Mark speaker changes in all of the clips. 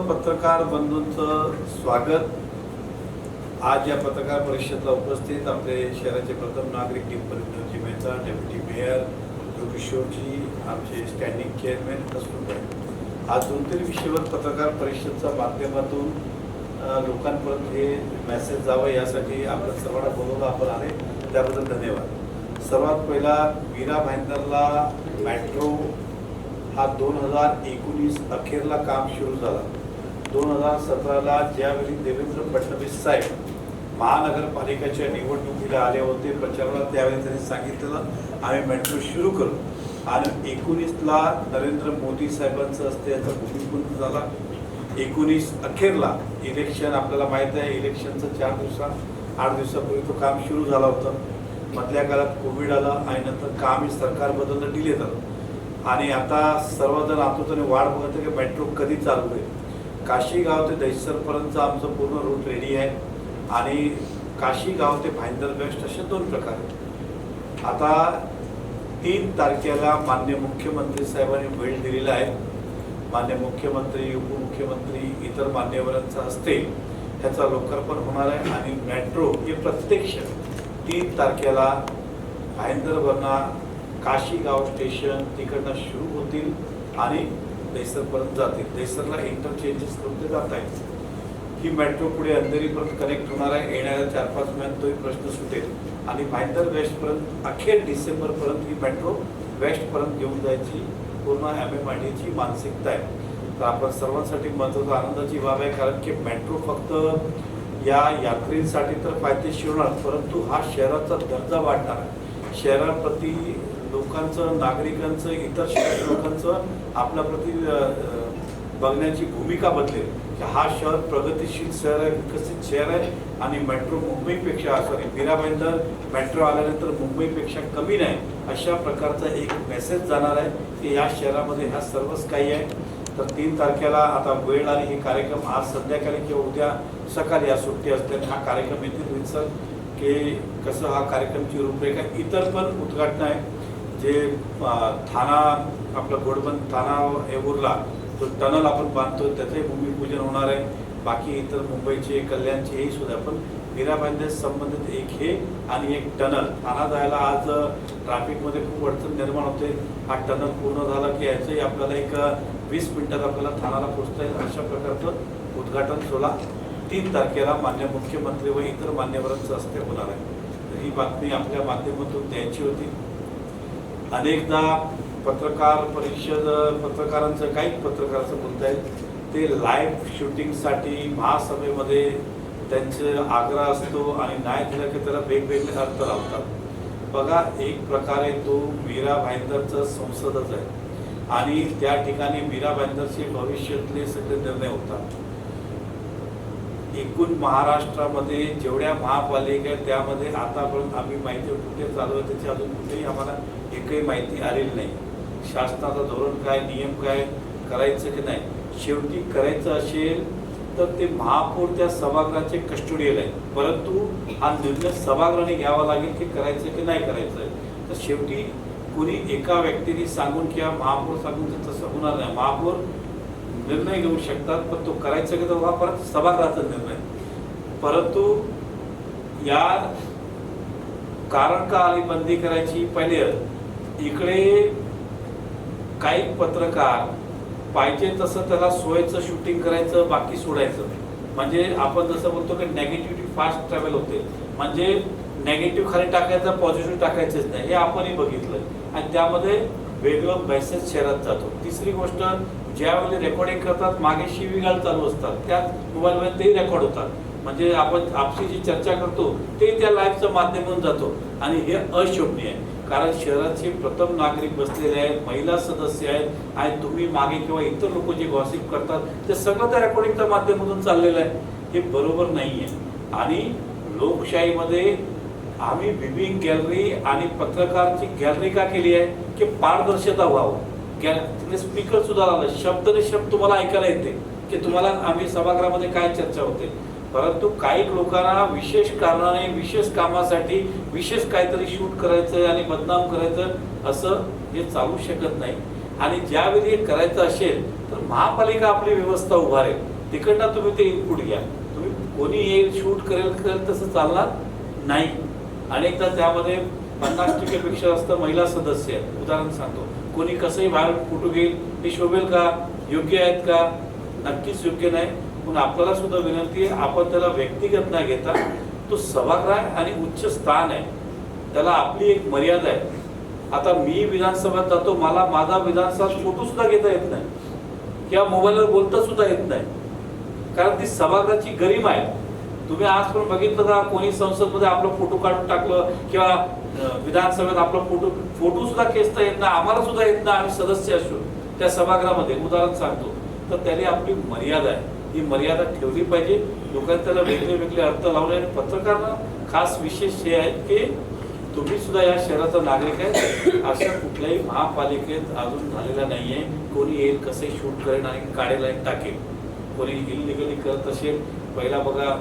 Speaker 1: पत्रकार बंधूंचं स्वागत। आज या पत्रकार परिषदेला उपस्थित आपले शहराचे प्रथम नागरिक डिंपल मेहता, डेप्युटी मेयर किशोरजी, आमचे स्टँडिंग चेअरमॅन कस्तुरबाई। आज 2-3 विषयावर पत्रकार परिषदेच्या माध्यमातून लोकांपर्यंत हे मेसेज जावं यासाठी आपण सर्वांना बोलवलं, आपण आले त्याबद्दल धन्यवाद। सर्वात पहिला, मीरा भाईंदरला मेट्रो हा 2019 अखेरला काम सुरू झाला। 2017ला ज्यावेळी देवेंद्र फडणवीस साहेब महानगरपालिकेच्या निवडणुकीला आले होते प्रचाराला, त्यावेळी त्यांनी सांगितलेलं आम्ही मेट्रो सुरू करू, आणि 19ला नरेंद्र मोदी साहेबांचं असते याचा भूमिपूजन झाला। 19 अखेरला इलेक्शन, आपल्याला माहीत आहे इलेक्शनचं 8 दिवसापूर्वी तो काम सुरू झाला होता। मधल्या काळात कोविड आला आणि नंतर काम सरकार बदललं, डिले झालं, आणि आता सर्वजण आतुरतेने वाट बघत की मेट्रो कधी चालू होईल। काशीगाव ते दहिसरपर्यंतचा आमचं पूर्ण रूट रेडी आहे, आणि काशीगाव ते भाईंदर वेस्ट असे 2 प्रकार आहेत। आता 3 तारखेला माननीय मुख्यमंत्री साहेबांनी वेळ दिलेला आहे। मान्य मुख्यमंत्री, उपमुख्यमंत्री, इतर मान्यवरांचा हस्ते ह्याचा लोकार्पण होणार आहे, आणि मेट्रो हे प्रत्यक्ष 3 तारखेला भाईंदरवरना काशीगाव स्टेशन तिकडनं सुरू होतील आणि दहिसरपर्यंत जातील। दहिसरला इंटरचेंजेस करून ते जात आहेत। ही मेट्रो पुढे अंधेरीपर्यंत कनेक्ट होणार आहे। येणाऱ्या 4-5 महिन्यात तोही प्रश्न सुटेल, आणि भाईंदर वेस्टपर्यंत अखेर डिसेंबरपर्यंत ही मेट्रो वेस्टपर्यंत घेऊन जायची पूर्ण MMRDAची मानसिकता आहे। तर आपण सर्वांसाठी महत्त्वाचा आनंदाची बाब आहे, कारण की मेट्रो फक्त या यात्रींसाठी तर फायदेशीर होणार, परंतु हा शहराचा दर्जा वाढणार आहे। शहराप्रती लोकांचं, नागरिकांचं, इतर लोकांचं आपल्याप्रती बघण्याची भूमिका बदलेल की हा शहर प्रगतिशील शहर आहे, विकसित शहर आहे, आणि मेट्रो मुंबईपेक्षा, मीरा भाईंदर मेट्रो आल्यानंतर मुंबईपेक्षा कमी नाही, अशा प्रकारचा एक मेसेज जाणार आहे की या शहरामध्ये ह्या सर्वच काही आहे। तर 3 तारखेला आता वेळ आणि हे कार्यक्रम आज संध्याकाळी किंवा उद्या सकाळी या सुट्टी असल्याने हा कार्यक्रम येथील रितसर की कसं हा कार्यक्रमची रूपरेखा, इतर पण उद्घाटन आहे। जे ठाणा, आपलं घोडबंद ठाणा येऊरला जो टनल आपण बांधतो त्याचंही भूमिपूजन होणार आहे। बाकी इतर मुंबईचे, कल्याणचे हे सुद्धा, पण मीरा भाईंदर संबंधित एक हे आणि एक टनल। ठाणा जायला आज ट्रॅफिकमध्ये खूप अडचण निर्माण होते, हा टनल पूर्ण झाला की याचंही आपल्याला एक 20 मिनिटात आपल्याला ठाण्याला पोहोचता येईल, अशा प्रकारचं उद्घाटन सोहळा 3 तारखेला मान्य मुख्यमंत्री व इतर मान्यवरांचं हस्ते होणार आहे। तर ही बातमी आपल्या माध्यमातून द्यायची होती। अनेकदा पत्रकार परिषद, पत्रकारांचं काही पत्रकारांचं बोलता येईल ते लाईव्ह शूटिंगसाठी महासभेमध्ये त्यांचं आग्रह असतो, आणि नाही दिलं की त्याला वेगवेगळे अर्थ लावतात। बघा, एक प्रकारे तो मीरा भाईंदरचं संसदच आहे, आणि त्या ठिकाणी मीरा भाईंदरचे भविष्यातले सगळे निर्णय होतात। एकूण महाराष्ट्रामध्ये जेवढ्या महापालिका आहेत त्यामध्ये आतापर्यंत आम्ही माहिती कुठे चालू आहे त्याची अजून कुठेही आम्हाला एकही माहिती आलेली नाही। शासनाचं धोरण काय, नियम काय, करायचं की नाही, शेवटी करायचं असेल तर ते महापौर त्या सभागृहाचे कस्टोडियल आहे, परंतु हा निर्णय सभागृहाने घ्यावा लागेल की करायचं की नाही करायचं आहे। तर शेवटी कोणी एका व्यक्तीने सांगून किंवा महापौर सांगून तसं होणार नाही। महापौर निर्णय घेऊ शकतात, पण तो करायचा की तो परत सभागृहाचा निर्णय। परंतु या कारण का आली बंदी करायची, पहिले इकडे काही पत्रकार पाहिजे तसं त्याला सोयचं शूटिंग करायचं, बाकी सोडायचं। म्हणजे आपण जसं बोलतो की नेगेटिव्हिटी फास्ट ट्रॅव्हल होते, म्हणजे नेगेटिव्ह खाली टाकायचं, पॉझिटिव्ह टाकायचंच नाही, हे आपणही बघितलं, आणि त्यामध्ये वेगळं मेसेज शहरात जातो। तिसरी गोष्ट, ज्यावेळी रेकॉर्डिंग करतात मागे शिवीगाळ चालू असतात, त्याच मोबाईलमध्ये तेही रेकॉर्ड होतात, म्हणजे आपण आपली जी चर्चा करतो ते त्या लाईव्हचं माध्यमातून जातो, आणि हे अशोभनीय आहे। कारण शहराचे प्रथम नागरिक बसलेले आहेत, महिला सदस्य आहेत, आणि तुम्ही मागे किंवा इतर लोक जे गॉसिप करतात ते सगळं त्या रेकॉर्डिंगच्या माध्यमातून चाललेलं आहे, हे बरोबर नाही आहे। आणि लोकशाहीमध्ये आम्ही व्हिविंग गॅलरी आणि पत्रकारची गॅलरी का केली आहे की पारदर्शकता व्हावं। तिकडे स्पीकर सुद्धा आला, शब्दने शब्द तुम्हाला ऐकायला येते की तुम्हाला आम्ही सभागृहामध्ये काय चर्चा होते, परंतु काही लोकांना विशेष कारणाने, विशेष कामासाठी विशेष काहीतरी शूट करायचं आणि बदनाम करायचं, असं हे चालू शकत नाही। आणि ज्यावेळी हे करायचं असेल तर महापालिका आपली व्यवस्था उभारेल,
Speaker 2: तिकडनं तुम्ही ते इनपुट घ्या. तुम्ही कोणी येईल शूट करेल तसं चालणार नाही. अनेकदा त्यामध्ये 50% पेक्षा जास्त महिला सदस्य आहेत. उदाहरण सांगतो, कोणी कसंही बाहेर फोटो घेईल, हे शोभेल का, योग्य आहेत का? नक्कीच योग्य नाही. पण आपल्याला सुद्धा विनंती आहे, आपण त्याला व्यक्तिगत न घेता, तो सभागृह आणि उच्च स्थान आहे, त्याला आपली एक मर्यादा आहे. आता मी विधानसभेत जातो, मला माझा विधानसभा फोटो सुद्धा घेता येत नाही किंवा मोबाईलवर बोलता सुद्धा येत नाही, कारण ती सभागृहाची गरिमा आहे. तुम्ही आज पण बघितलं का, कोणी संसदमध्ये आपला फोटो काढून टाकलं किंवा विधानसभेत आपला फोटो सुद्धा खेचता येत नाही, आम्हाला सुद्धा येत नाही, आम्ही सदस्य असतो त्या सभागृहामध्ये. उदाहरण सांगतो, तर त्याने आपली मर्यादा आहे, ही मर्यादा ठेवली पाहिजे. लोकांनी त्याला वेगळे वेगळे अर्थ लावले. आणि पत्रकारांना खास विशेष हे आहे की तुम्ही सुद्धा या शहराचा नागरिक आहे. अशा कुठल्याही महापालिकेत अजून झालेला नाहीये कोणी येईल कसे शूट करेल आणि काढेल आणि टाकेल. कोणी इलिगली करत असेल, पहिला बघा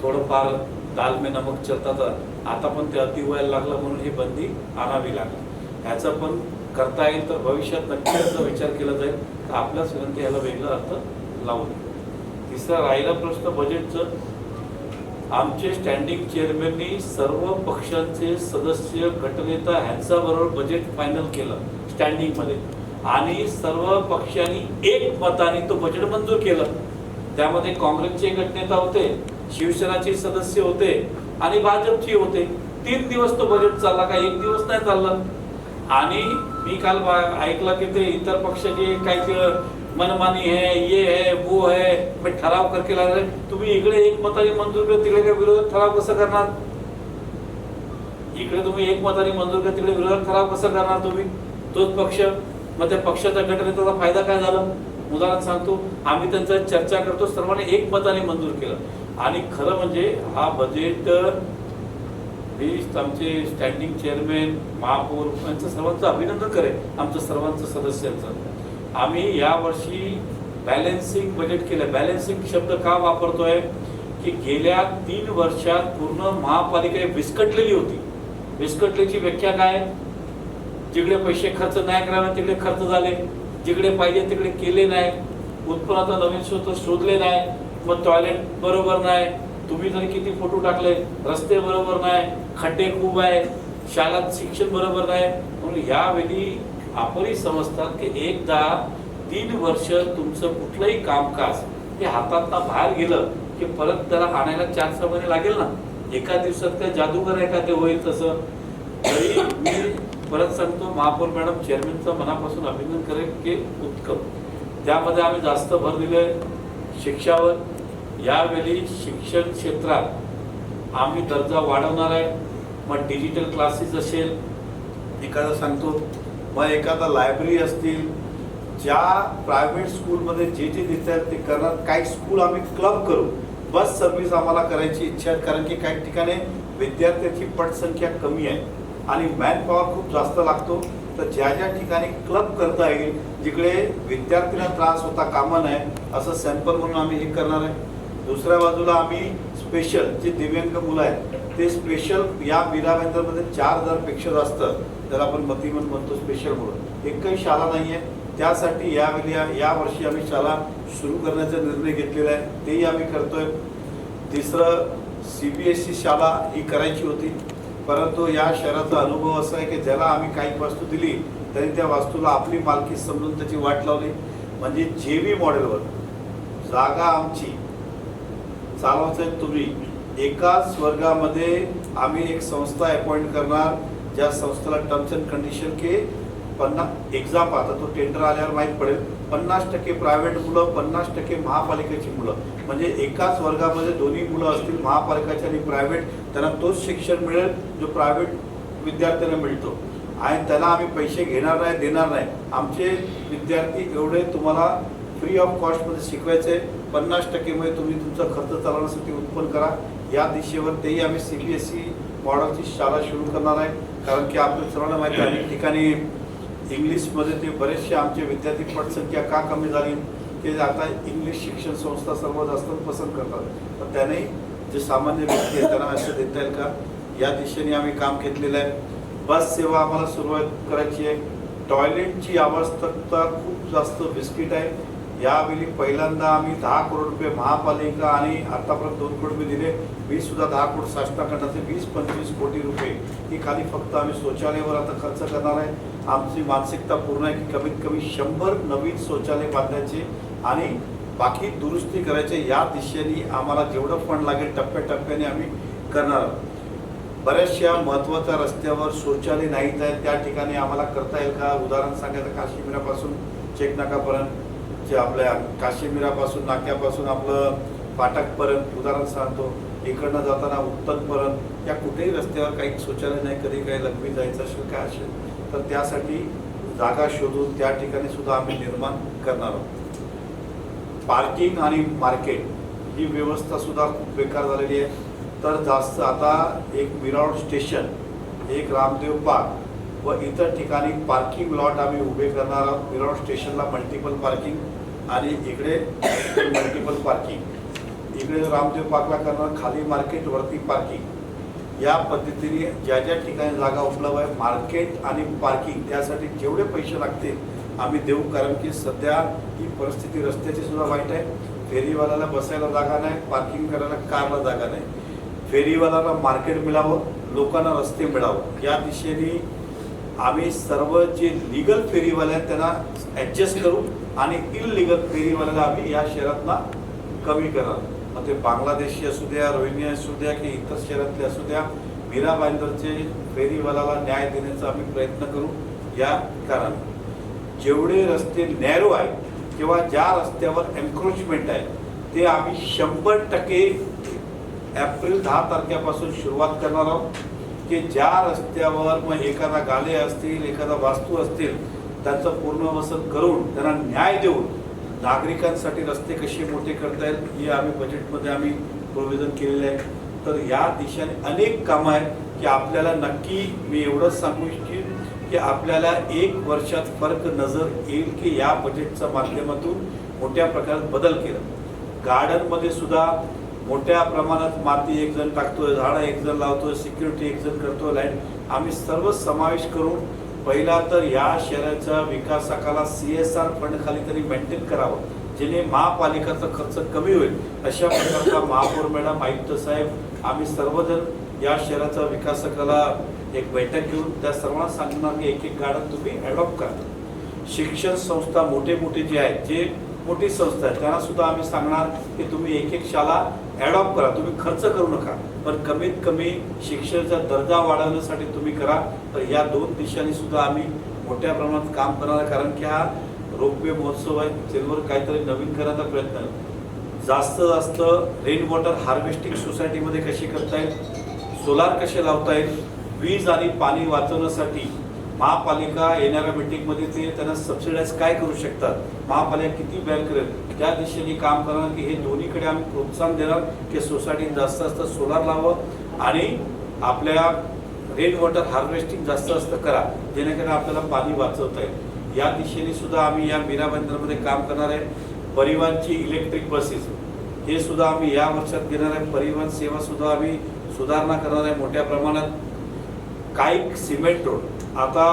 Speaker 2: थोडंफार दाल में नमक चलता था, आता पण ते अति व्हायला लागलं म्हणून ही बंदी आणावी लागली. ह्याचा पण करता येईल तर भविष्यात नक्की याचा विचार केला जाईल. तर आपल्याच विनंती याला वेगळा अर्थ लावू नये. तिसरा राहिला प्रश्न बजेटचं. आमचे स्टँडिंग चेअरमॅननी सर्व पक्षांचे सदस्य गटनेता ह्यांच्याबरोबर बजेट फायनल केलं स्टँडिंगमध्ये, आणि सर्व पक्षांनी एक मताने तो बजेट मंजूर केलं. त्यामध्ये काँग्रेसचे गटनेता होते, शिवसेनाचे सदस्य होते आणि भाजपचे होते. 3 दिवस तो बजेट चालला, का 1 दिवस नाही चाललं. आणि मी काल ऐकलं की ते इतर पक्षाचे काही मनमानी है, ये है, वो है, मैं ठराव करके ला रहे. तुम्ही इकडे एक मताने मंजूर कर, तिकडे काय विरोधात ठराव कसं करणार? इकडे तुम्ही एक मताने मंजूर कर, तिकडे विरोधात ठराव कसं करणार तुम्ही? तोच पक्ष, मग त्या पक्षाच्या गटनेत्याचा फायदा काय झाला? उदाहरण सांगतो, आम्ही त्यांचा चर्चा करतो, सर्वांनी एक मताने मंजूर केलं. आणि खरं म्हणजे हा बजेट आमचे स्टँडिंग चेअरमॅन, महापौर यांचं सर्वांचं अभिनंदन करेल, आमच्या सर्वांचं सदस्यांचं. आम्ही यावर्षी बॅलन्सिंग बजेट केलं. बॅलन्सिंग शब्द का वापरतोय की गेल्या 3 वर्षात पूर्ण महापालिका विस्कटलेली होती. विस्कटल्याची व्याख्या काय? जिकडे पैसे खर्च नाही करावे तिकडे खर्च झाले, जिकडे पाहिजे तिकडे केले नाही, उत्पन्नाचा नवीन स्रोत शोधले नाही, मग टॉयलेट बरोबर नाही, तुम्ही जरी किती फोटो टाकले, रस्ते बरोबर नाही, खड्डे खूप आहे, शाळात शिक्षण बरोबर नाही. म्हणून यावेळी आपणही समजतात की एकदा 3 वर्ष तुमचं कुठलंही कामकाज हे हातातनं बाहेर गेलं की परत त्याला आणायला 4 महिने लागेल ना. एका दिवसात काय जादूगर आहे का ते होईल तसं? तरी मी परत सांगतो, महापौर मॅडम चेअरमॅनचं मनापासून अभिनंदन करेल की उत्तम. त्यामध्ये आम्ही जास्त भर दिले शिक्षावर. यावेळी शिक्षण क्षेत्रात आम्ही दर्जा वाढवणार आहे. मग डिजिटल क्लासेस असेल,
Speaker 1: एखादा सांगतो, मग एखादा लायब्ररी असतील, ज्या प्रायव्हेट स्कूलमध्ये जे जे देतात ते करणार. काही स्कूल आम्ही क्लब करू, बस सर्व्हिस आम्हाला करायची इच्छा आहे, कारण की काही ठिकाणी विद्यार्थ्यांची पटसंख्या कमी आहे आणि मॅन पॉवर खूप जास्त लागतो. तर ज्या ज्या ठिकाणी क्लब करता येईल, जिकडे विद्यार्थ्यांना त्रास होता कामा नये, असं सॅम्पल म्हणून आम्ही हे करणार आहे. दुसऱ्या बाजूला आम्ही स्पेशल जे दिव्यांग मुलं आहेत ते स्पेशल या मीराबेंदरमध्ये 4000पेक्षा जास्त, त्याला आपण मतिमंद म्हणतो स्पेशल मुलं, एकही शाळा नाही आहे. त्यासाठी या वर्षी आम्ही शाळा सुरू करण्याचा निर्णय घेतलेला आहे, तेही आम्ही करतोय. तिसरं, CBSE शाळा ही करायची होती, परंतु या शहराचा अनुभव असा आहे की ज्याला आम्ही काही वस्तू दिली तरी त्या वस्तूला आपली मालकी समजून त्याची वाट लावली. म्हणजे JV मॉडेलवर जागा आमची चालवायचं तुम्ही. एकाच वर्गामध्ये आम्ही एक संस्था अपॉइंट करणार, ज्या संस्थेला terms and condition K 50 exam, आता तो टेंडर आल्यावर माहीत पडेल, 50% प्रायव्हेट मुलं, 50% महापालिकेची मुलं. म्हणजे एकाच वर्गामध्ये दोन्ही मुलं असतील, महापालिकाचे आणि प्रायव्हेट, त्यांना तोच शिक्षण मिळेल जो प्रायव्हेट विद्यार्थ्यांना मिळतो. आणि त्याला आम्ही पैसे घेणार नाही, देणार नाही. आमचे विद्यार्थी एवढे तुम्हाला फ्री ऑफ कॉस्टमध्ये शिकवायचे. 50% मध्ये तुम्ही तुमचा खर्च चालवण्यासाठी उत्पन्न करा. या दिशेवर तेही आम्ही CBSE मॉडेलची शाळा सुरू करणार आहे. कारण की आपल्या सर्वांना माहिती आहे, अनेक ठिकाणी इंग्लिशमध्ये ते बरेचसे आमचे विद्यार्थी पटसंख्या का कमी झाली की आता इंग्लिश शिक्षण संस्था सर्वात जास्त पसंत करतात. तर त्याने जे सामान्य व्यक्ती आहेत त्यांना असं देता येईल का, या दिशेने आम्ही काम घेतलेलं आहे. बस सेवा आम्हाला सुरुवात करायची आहे. टॉयलेटची आवश्यकता खूप जास्त बिस्किट आहे. यावेळी पहिल्यांदा आम्ही 10 करोड रुपये महापालिका आणि आतापर्यंत 2 करोड रुपये दिले. मी सुद्धा 10 करोड शासनाकडनं 20-25 कोटी रुपये ही खाली फक्त आम्ही शौचालयावर आता खर्च करणार आहे. आमची मानसिकता पूर्ण आहे की कमीत कमी 100 नवीन शौचालय बांधायचे आणि बाकी दुरुस्ती करायचे. या दिशेने आम्हाला जेवढं फंड लागेल टप्प्याटप्प्याने आम्ही करणार आहोत. बऱ्याचशा महत्त्वाच्या रस्त्यावर शौचालय नाहीत आहेत, त्या ठिकाणी आम्हाला करता येईल का? उदाहरण सांगायचं, काशीमिरापासून चेकनाकापर्यंत जे आपल्या काशीमिरापासून नाक्यापासून आपलं फाटकपर्यंत उदाहरण सांगतो, इकडनं जाताना उत्तनपर्यंत या कुठेही रस्त्यावर काही शौचालय नाही. कधी काही लग्नी जायचं असेल काय असेल तर त्यासाठी जागा शोधून त्या ठिकाणी सुद्धा आम्ही निर्माण करणार आहोत. पार्किंग आणि मार्केट ही व्यवस्था सुद्धा खूप बेकार झालेली आहे. तर जास्त आता एक मिरावड स्टेशन, एक रामदेव पार्क व इतर ठिकाणी पार्किंग लॉट आम्ही उभे करणार आहोत. मिरावड स्टेशनला मल्टिपल पार्किंग आणि इकडे मल्टिपल पार्किंग. इकडे रामदेव पार्कला करणार, खाली मार्केट वरती पार्किंग. या पद्धतीने ज्या ज्या ठिकाणी जागा उपलब्ध आहे मार्केट आणि पार्किंग त्यासाठी जेवढे पैसे लागतील आम्ही देऊ. कारण की सध्या ही परिस्थिती रस्त्याची सुद्धा वाईट आहे. फेरीवाल्याला बसायला जागा नाही, पार्किंग करायला कारला जागा नाही. फेरीवाल्याला मार्केट मिळावं, लोकांना रस्ते मिळावं या दिशेने आम्ही सर्व जे लिगल फेरीवाले आहेत त्यांना ॲडजस्ट करू आणि इललिगल फेरीवाल्याला आम्ही या शहरातला कमी करणार. मग ते बांगलादेशी असू द्या, रोहिणी असू द्या की इतर शहरातले असू द्या, मीरा भाईंदरचे फेरीवाल्याला न्याय देण्याचा आम्ही प्रयत्न करू. या कारण जेवढे रस्ते नॅरो आहेत किंवा ज्या रस्त्यावर एन्क्रोचमेंट आहे ते आम्ही 100% एप्रिल 10 तारखेपासून सुरुवात करणार आहोत. की ज्या रस्त्यावर मग एखादा गाले असतील, एखादा वास्तू असतील त्यांचं पुनर्वसन करून त्यांना न्याय देऊन नागरिकांसाठी रस्ते कसे मोठे करता येईल हे आम्ही बजेटमध्ये आम्ही प्रोव्हिजन केलेलं आहे. तर या दिशेने अनेक कामं आहेत की आपल्याला नक्की मी एवढंच सांगू इच्छिन की आपल्याला 1 वर्षात फरक नजर येईल की या बजेटच्या माध्यमातून मोठ्या प्रकारात बदल केला. गार्डनमध्ये सुद्धा मोठ्या प्रमाणात माती एक जण टाकतोय, झाडं एक जण लावतोय, सिक्युरिटी एक जण करतोय, लाईट आम्ही सर्व समावेश करून पहिला तर या शहराच्या विकासाला CSR फंड खाली तरी मेंटेन करावं जेणे महापालिकाचा खर्च कमी होईल. अशा प्रकारचा महापौर मॅडम, आयुक्त साहेब आम्ही सर्वजण या शहराच्या विकासाला एक बैठक घेऊन त्या सर्वांना सांगणार की एक एक गार्डन तुम्ही ॲडॉप्ट करा. शिक्षण संस्था मोठे मोठे जे आहेत, जे मोठी संस्था आहे त्यांना सुद्धा आम्ही सांगणार की तुम्ही एक एक शाळा ॲडॉप्ट करा. तुम्ही खर्च करू नका पण कमीत कमी शिक्षणाचा दर्जा वाढवण्यासाठी तुम्ही करा. तर या 2 दिशांनी सुद्धा आम्ही मोठ्या प्रमाणात काम करणार आहे. कारण की हा रोपवे महोत्सव आहे, त्यावर काहीतरी नवीन करण्याचा प्रयत्न आहे. जास्त रेन वॉटर हार्वेस्टिंग सोसायटीमध्ये कशी करता येईल, सोलार कसे लावता येईल, वीज आणि पाणी वाचवण्यासाठी महापालिका येणाऱ्या मीटिंगमध्ये ते त्यांना सबसिडाईज काय करू शकतात, महापालिका किती बॅन करेल त्या दिशेने काम करणार की हे दोन्हीकडे आम्ही प्रोत्साहन देणार की सोसायटीत जास्त सोलार लावावं आणि आपल्या रेन वॉटर हार्वेस्टिंग जास्त करा जेणेकरून आपल्याला पाणी वाचवता येईल. या दिशेने सुद्धा आम्ही या मीरा भाईंदरमध्ये काम करणार आहे. परिवहनची इलेक्ट्रिक बसेस हे सुद्धा आम्ही या वर्षात घेणार आहे. परिवहन सेवा सुद्धा आम्ही सुधारणा करणार आहे मोठ्या प्रमाणात. काही सिमेंट रोड आता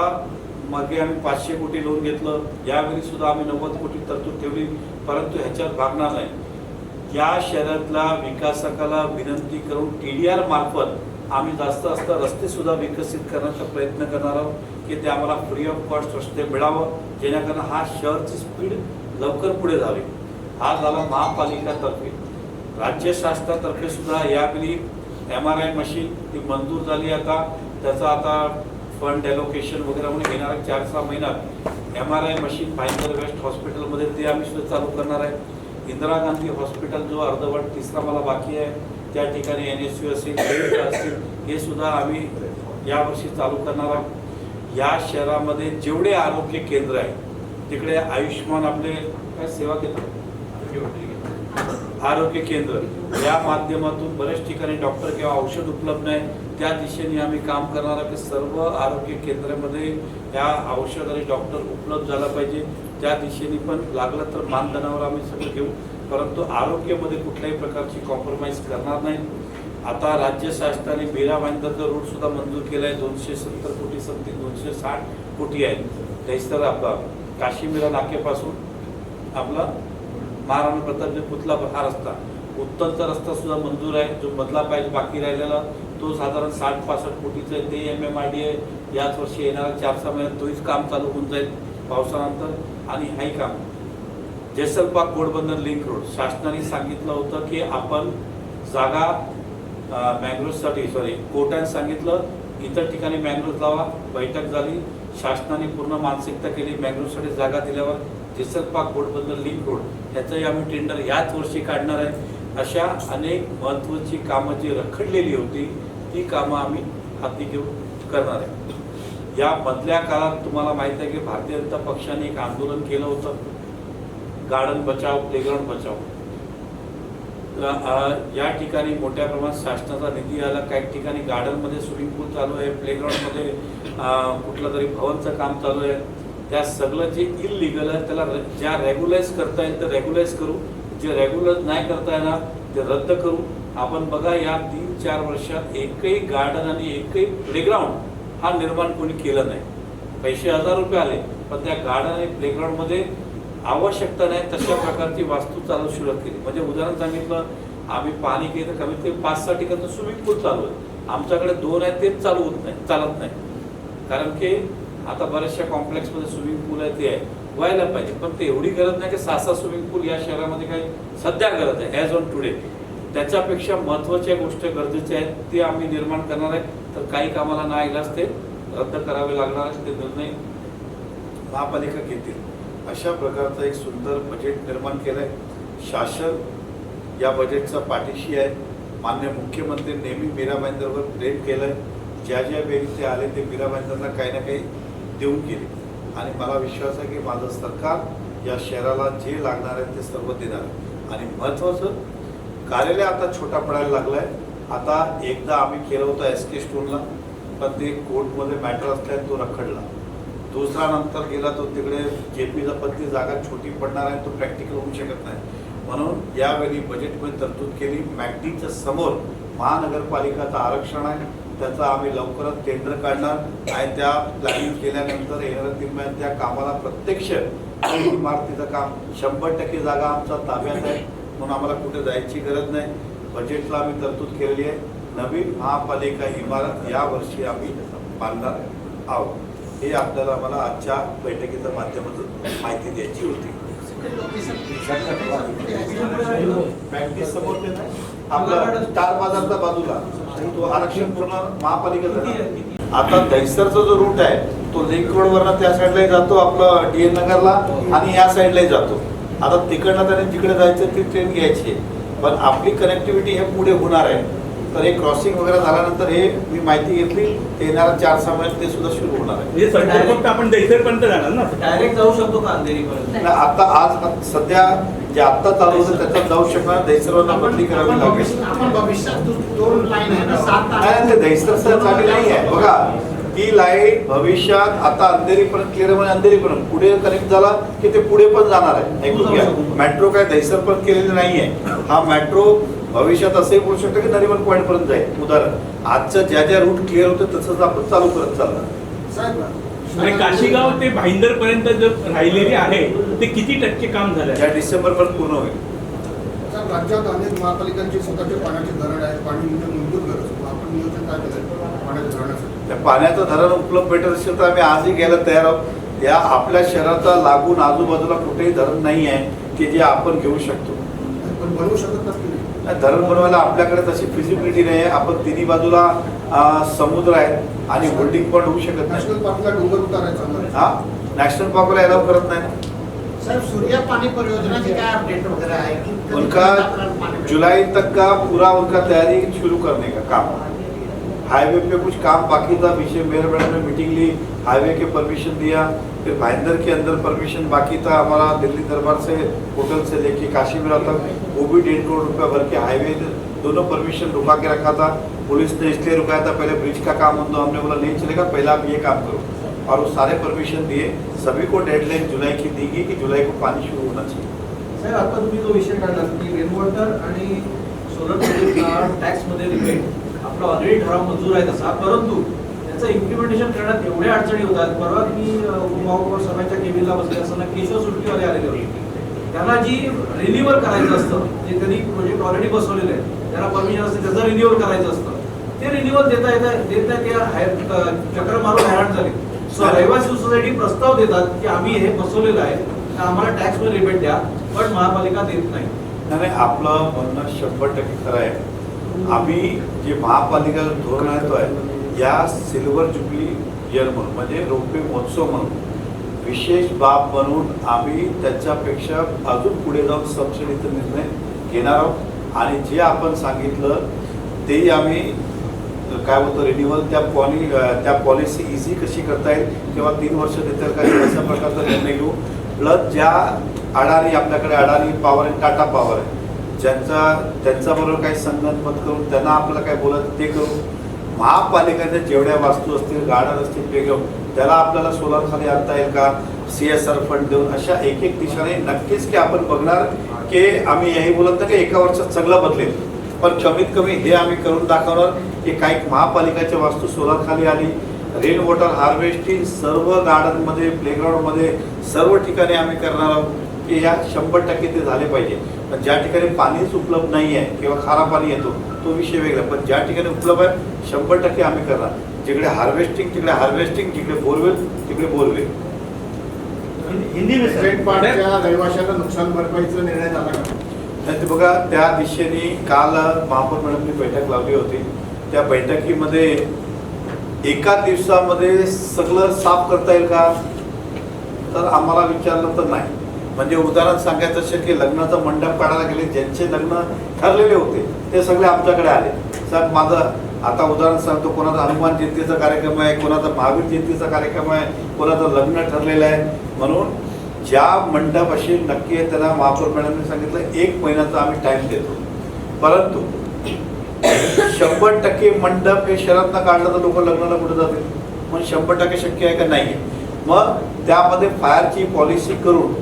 Speaker 1: मागे आम्ही 500 कोटी लोन घेतलं, यावेळी सुद्धा आम्ही 90 कोटी तरतूद ठेवली, परंतु ह्याच्यात भागणार नाही. या शहरातला विकासकाला विनंती करून TDR मार्फत आम्ही जास्त रस्ते सुद्धा विकसित करण्याचा प्रयत्न करणार आहोत की ते आम्हाला फ्री ऑफ कॉस्ट रस्ते मिळावं जेणेकरून हा शहरची स्पीड लवकर पुढे जावी. हा झाला महापालिकातर्फे. राज्य शासनातर्फे सुद्धा यावेळी MRI मशीन ती मंजूर झाली. आता त्याचा आता फंड ॲलोकेशन वगैरे म्हणून येणाऱ्या 4-6 महिन्यात MRI मशीन भाईंदर वेस्ट हॉस्पिटलमध्ये ते आम्ही सुद्धा चालू करणार आहे. इंदिरा गांधी हॉस्पिटल जो अर्धवट तिसरा मला बाकी आहे त्या ठिकाणी NSU असेल, असतील हे सुद्धा आम्ही यावर्षी चालू करणार आहोत. या शहरामध्ये जेवढे आरोग्य केंद्र आहे तिकडे आयुष्यमान आपले काय सेवा केंद्र, आरोग्य केंद्र या माध्यमातून बऱ्याच ठिकाणी डॉक्टर किंवा औषध उपलब्ध नाही, त्या दिशेने आम्ही काम करणार आहोत की सर्व आरोग्य केंद्रामध्ये या औषध आणि डॉक्टर उपलब्ध झाला पाहिजे. त्या दिशेने पण लागलं तर मानधनावर आम्ही सगळं घेऊ, परंतु आरोग्यामध्ये कुठल्याही प्रकारची कॉम्प्रोमाइज करणार नाही. आता राज्य शासनाने मीरा भाईंदरचा रूट सुद्धा मंजूर केला आहे. 270 कोटी समथिंग 260 कोटी आहे. तर आपला काशीमीरा नाक्यापासून आपला
Speaker 2: महाराणा प्रतापचे पुतला हा रस्ता, उत्तरचा रस्ता सुद्धा मंजूर आहे. जो मधला पाहिजे बाकी राहिलेला तो साधारण 60-65 कोटीचा आहे. ते MMRDA याच वर्षी येणाऱ्या 4-6 महिन्यात तोच काम चालू होऊन जाईल पावसानंतर. आणि हाही काम जेसलपाक घोडबंदर लिंक रोड शासनाने सांगितलं होतं की आपण जागा मँग्रोव्हसाठी कोर्टाने सांगितलं इतर ठिकाणी मँग्रोव्ह लावा. बैठक झाली, शासनाने पूर्ण मानसिकता केली. मँग्रोव्हसाठी जागा दिल्यावर जेसलपाक घोडबंदर लिंक रोड ह्याचंही आम्ही टेंडर याच वर्षी काढणार आहे. अशा अनेक महत्त्वाची कामं जी रखडलेली होती ती कामं आम्ही हाती घेऊन करणार आहे. या मधल्या काळात तुम्हाला माहिती आहे की भारतीय जनता पक्षाने एक आंदोलन केलं होतं, गार्डन बचाव प्लेग्राऊंड बचाव. या ठिकाणी मोठ्या प्रमाणात शासनाचा निधी आला. काही ठिकाणी गार्डनमध्ये स्विमिंग पूल चालू आहे, प्लेग्राऊंडमध्ये कुठलं तरी भवनचं काम चालू आहे. त्या सगळं जे इलिगल आहे त्याला ज्या रेग्युलाइज करता येईल तर रेग्युलाइज करू, जे रेग्युलर नाही करता येणार ते रद्द करू. आपण बघा या 3-4 वर्षात एकही गार्डन आणि एकही प्लेग्राऊंड हा निर्माण कोणी केलं नाही. पैसे 1000 रुपये आले पण त्या गार्डन आणि प्लेग्राऊंडमध्ये आवश्यकता नाही तशा प्रकारची वास्तू चालू सुरू केली. म्हणजे उदाहरण सांगितलं, आम्ही पाणी केलं तर कमीत कमी 5-6 ठिकाणी स्विमिंग पूल चालू आहे. आमच्याकडे 2 आहेत तेच चालू होत नाही, चालत नाही. कारण की आता बऱ्याचशा कॉम्प्लेक्समध्ये स्विमिंग पूल आहे ते आहे, व्हायला पाहिजे. पण ते एवढी गरज नाही की 6-6 स्विमिंग पूल या शहरामध्ये काही सध्या गरज आहे ॲज ऑन टुडे. त्याच्यापेक्षा महत्त्वाच्या गोष्टी गरजेच्या आहेत ते आम्ही निर्माण करणार आहे. तर काही कामाला नाईलाज ते रद्द करावे लागणार आहेत. ते निर्णय महापालिका घेतील. अशा प्रकारचं एक सुंदर बजेट निर्माण केलं आहे. शासन या बजेटचा पाठीशी आहे. माननीय मुख्यमंत्री नेहमी मीरा भाईंदरवर प्रेम केलं आहे. ज्या ज्या वेळी ते आले ते मीरा भाईंदरला काही ना काही देऊन गेले. आणि मला विश्वास आहे की माझं सरकार या शहराला जे लागणार आहे ते सर्व देणार आहे. आणि महत्त्वाचं कार्यालय आता छोटा पडायला लागला आहे. आता एकदा आम्ही केलं होतं SK स्टोनला पण ते कोर्टमध्ये मॅटर असल्याने तो रखडला. दुसरा नंतर गेला तो तिकडे JP पत्नी जागा छोटी पडणार आहे, तो प्रॅक्टिकल होऊ शकत नाही. म्हणून यावेळी बजेटमध्ये तरतूद केली. मॅगडीच्या समोर महानगरपालिकाचं आरक्षण आहे, त्याचा आम्ही लवकरच टेंडर काढणार आणि त्या प्लॅनिंग केल्यानंतर येणाऱ्या 3 महिन्यात त्या कामाला प्रत्यक्ष इमारतीचं काम 100% जागा आमच्या ताब्यात आहे. म्हणून आम्हाला कुठे जायची गरज नाही. बजेटला आम्ही तरतूद केलेली आहे. नवीन महापालिका इमारत यावर्षी आम्ही बांधणार आहोत. हे आपल्याला आम्हाला आजच्या बैठकीच्या माध्यमातून माहिती द्यायची होती. समोर आपला स्टार बाजारच्या बाजूला तो आरक्षण पूर्ण महापालिका. आता दहिसरचा जो रूट आहे तो लिंक रोडवरनं त्या साईडलाही जातो, आपलं DN नगरला आणि या साईडलाही जातो. आता तिकडनं त्याने जिकडे जायचं ती ट्रेन घ्यायची आहे. पण आपली कनेक्टिव्हिटी हे पुढे होणार आहे. तर हे क्रॉसिंग वगैरे झाल्यानंतर हे मी माहिती घेतली ते येणाऱ्या 4-6 महिन्यात ते सुद्धा सुरू होणार आहे.
Speaker 3: म्हणजे फक्त आपण दहिसरपर्यंत जाणार ना,
Speaker 4: डायरेक्ट जाऊ शकतो का अंधेरीपर्यंत?
Speaker 1: आता आज सध्या जे आत्ता चालू होतं त्याच्यात जाऊ शकणार. दहिसरवरनं बदली करावी लागेल.
Speaker 5: आपण भविष्यात 2 लाईन आहे ना 7
Speaker 1: नाही ते दहिसरचं चालू नाही आहे. बघा ती लाईन भविष्यात आता अंधेरीपर्यंत क्लिअर म्हणजे अंधेरीपर्यंत पुढे कनेक्ट झाला की ते पुढे पण जाणार आहे. ऐकून घ्या, मेट्रो काय दहिसरपर्यंत केलेली नाही आहे. हा मेट्रो भविष्यात असंही बोलू शकतो की नरिमन पॉईंट पर्यंत जाईल. उदाहरण आजचं ज्या ज्या रूट क्लिअर होतं तसंच आपण चालू करत चालणार.
Speaker 3: आणि काशीगाव ते भाईंदर पर्यंत जे राहिलेले आहे ते किती टक्के काम झालं?
Speaker 1: या डिसेंबरपर्यंत पूर्ण होईल.
Speaker 5: सर, राज्यात अनेक महापालिकांची स्वतःचे पाण्याचे धरण आहे. पाणी म्हणजे मूलभूत गरज. आपण नियोजन काय केलं पाण्याच्या धरणासाठी?
Speaker 1: त्या पाण्याचं धरण उपलब्ध भेटत असेल तर आम्ही आजही घ्यायला तयार आहोत. या आपल्या शहराचा लागून आजूबाजूला कुठेही धरण नाही आहे की जे आपण घेऊ शकतो.
Speaker 5: पण बनवू शकत नसतील.
Speaker 1: धरण बनवायला आपल्याकडे तशी फिजिबिलिटी नाही आहे. आपण तिन्ही बाजूला समुद्र आहे आणि होल्डिंग पण होऊ शकत नाही.
Speaker 5: नॅशनल पार्कला डोंगर उतारायचा.
Speaker 1: हा नॅशनल पार्कला अलाव करत नाही.
Speaker 5: सर, सूर्या पाणी परियोजनाचे काय अपडेट वगैरह है कि
Speaker 1: उनका जुलाई तक का पूरा उनका तैयारी शुरू करने का काम. हाईवे पे कुछ काम बाकी था. विषय मेयर मैडम ने मीटिंग ली, हाईवे के परमिशन दिया. फिर भाईंदर के अंदर परमिशन बाकी था. हमारा दिल्ली दरबार से होटल से लेके काशीपुरा तक वो भी 1.5 करोड़ रुपया भर के हाईवे दोनों परमिशन रुका के रखा था. पुलिस ने इसलिए रुकाया था, पहले ब्रिज का काम हो तो हमने बोला नहीं चलेगा, पहले आप ये काम करो. और वो सारे परमिशन दिए. सभी को डेडलाइन जुलाई की दी गई कि जुलाई को पानी शुरू होना चाहिए.
Speaker 4: सर, आता तुम्ही जो विषय काढला की रेन वॉटर आणि सोलर प्रोजेक्टला टॅक्समध्ये रिबेट आपला ऑलरेडी ठराव मंजूर आहे तसा, परंतु त्याचं इम्प्लिमेंटेशन करण्यात एवढ्या अडचणी होतात. परवा मी उपमहापौर सभाच्या केबिनला बसले असताना केशव सुटकीवाले आलेले होते. त्यांना जी रिन्युअल करायचं असतं, जे त्यांनी प्रोजेक्ट ऑलरेडी बसवलेले आहे त्याला परमिशन असते त्याचं रिन्युअल करायचं असतं, ते रिन्युअल देता चक्र मारून हैराण झाले. सो रहिवासी सोसायटी प्रस्ताव देतात की आम्ही हे बसवलेलं आहे तर आम्हाला टॅक्स मध्ये रिबेट द्या, पण महापालिका देत नाही.
Speaker 1: नाही, आपलं म्हणणं 100% खरं आहे. आम्ही जे महापालिका धोरण आणतो आहे या सिल्वर जुबली इयर म्हणून म्हणजे रौप्य महोत्सव म्हणून विशेष बाब म्हणून आम्ही त्याच्यापेक्षा अजून पुढे जाऊन सबसिडीचा निर्णय घेणार आहोत. आणि जे आपण सांगितलं तेही आम्ही काय बोलतो रिन्युअल त्या पॉलिसी इझी कशी करता येईल किंवा 3 वर्ष देतील का अशा प्रकारचा निर्णय घेऊ. प्लस ज्या आपल्याकडे अडाणी पॉवर आहे, टाटा पॉवर आहे, त्यांच्याबरोबर काही संगनमत करून त्यांना आपल्याला काय बोलायचं ते करू. महापालिकेच्या जेवढ्या वास्तू असतील, गार्डन असतील, प्लेग्राऊंड त्याला आपल्याला सोलर खाली आणता येईल का, CSR फंड देऊन अशा एक दिशेने नक्कीच की आपण बघणार की आम्ही हेही बोलत नाही की एका वर्षात सगळं बदलेल, पण कमीत कमी हे आम्ही करून दाखवणार की काही महापालिकेच्या वास्तू सोलर खाली आली, रेन वॉटर हार्वेस्टिंग सर्व गार्डनमध्ये, प्लेग्राऊंडमध्ये सर्व ठिकाणी आम्ही करणार आहोत की ह्या 100% ते झाले पाहिजे. पण ज्या ठिकाणी पाणीच उपलब्ध नाही आहे किंवा खारा पाणी येतो तो विषय वेगळा, पण ज्या ठिकाणी उपलब्ध आहे 100% आम्ही करणार. जिकडे हार्वेस्टिंग तिकडे हार्वेस्टिंग, जिकडे बोरवेल तिकडे बोरवेल.
Speaker 3: हिंदी में
Speaker 5: रेड पार्कच्या रहिवाशांना नुकसान भरपाईचा निर्णय झाला का?
Speaker 1: नाही ते बघा, त्या दिशेने काल महापौर मॅडमनी बैठक लावली होती. त्या बैठकीमध्ये एका दिवसामध्ये सगळं साफ करता येईल का तर आम्हाला विचारलं तर नाही. म्हणजे उदाहरण सांगायचं असेल की लग्नाचा मंडप काढायला गेले, ज्यांचे लग्न ठरलेले होते ते सगळे आमच्याकडे आले. साहेब माझं आता उदाहरण सांगतो, कोणाचा हनुमान जयंतीचा कार्यक्रम आहे, कोणाचा महावीर जयंतीचा कार्यक्रम आहे, कोणाचं लग्न ठरलेलं आहे. म्हणून ज्या मंडप अशी नक्की आहे त्यांना महापौर मॅडमने सांगितलं 1 महिन्याचा आम्ही टाईम देतो. परंतु 100% मंडप हे शहरातनं काढलं तर लोक लग्नाला कुठे जातील, मग 100% शक्य आहे का नाही. मग त्यामध्ये फायरची पॉलिसी करून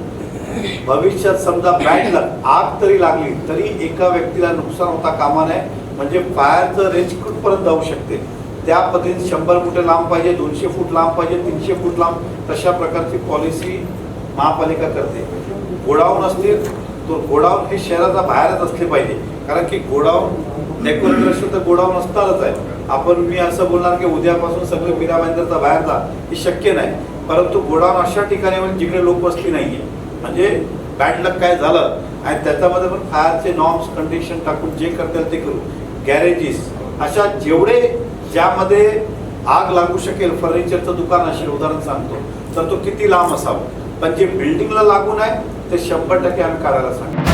Speaker 1: भविष्यात समजा बॅड लक आग तरी लागली तरी एका व्यक्तीला नुकसान होता कामा नये. म्हणजे फायरचं रेंज कुठपर्यंत जाऊ शकते त्या पद्धतीने 100 फूट लांब पाहिजे, 200 फूट लांब पाहिजे, 300 फूट लांब, तशा प्रकारची पॉलिसी महापालिका करते. गोडाऊन असतील तर गोडाऊन हे शहराच्या बाहेरच असले पाहिजे, कारण की गोडाऊन डेकोरेटर असेल तर गोडाऊन असणारच आहे. मी असं बोलणार की उद्यापासून सगळे मीरा भाईंदरचा बाहेर जा, हे शक्य नाही. परंतु गोडाऊन अशा ठिकाणी होईल जिकडे लोकवस्ती नाहीये, म्हणजे बॅड लक काय झालं आणि त्याच्यामध्ये पण फायरचे नॉर्म्स कंडिशन टाकून जे करता येईल ते करू. गॅरेजेस अशा जेवढे ज्यामध्ये आग लागू शकेल, फर्निचरचं दुकान असेल उदाहरण सांगतो तर तो किती लांब असावं, पण जे बिल्डिंगला लागून आहे ते 100% आम्ही काढायला सांगतो.